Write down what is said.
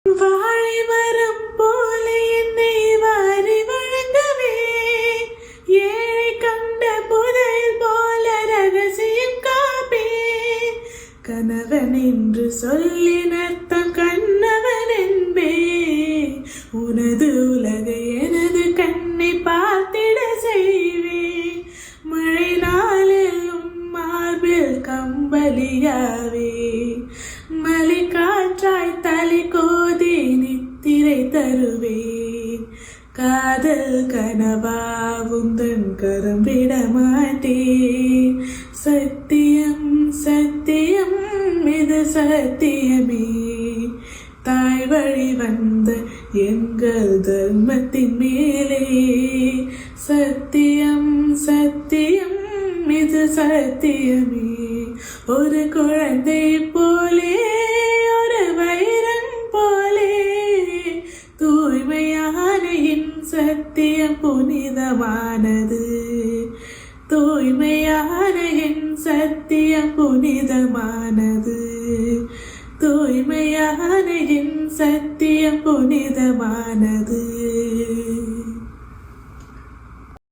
வாழை மரம் போல என்னை வாரி வழங்கவே, ஏழை கண்ட புதையல் போல ரகசியம் காப்பே. கணவன் என்று சொல்லின் அர்த்தம் கண்ணவன் என்பே. உனது உலகை எனது கண்ணை பார்த்திட செய்வே. மழை நாளில் மார்பில் கம்பளியாவே. மலை காற்றாய் தலை கோதி நித்திரை தருவேன். காதல் கனவா உந்தன் கரம் விட மாட்டேன். சத்தியம் சத்தியம் இது சத்தியமே. தாய் வழி வந்த எங்கள் தர்மத்தின் மேலே. சத்தியம் சத்தியம் இது சத்தியமே. ஒரு குழந்தை போலே ஒரு வைரம் போலே தூய்மையான என் சத்தியம் புனிதமானது. தூய்மையான என் சத்தியம் புனிதமானது. தூய்மையான என் சத்தியம் புனிதமானது.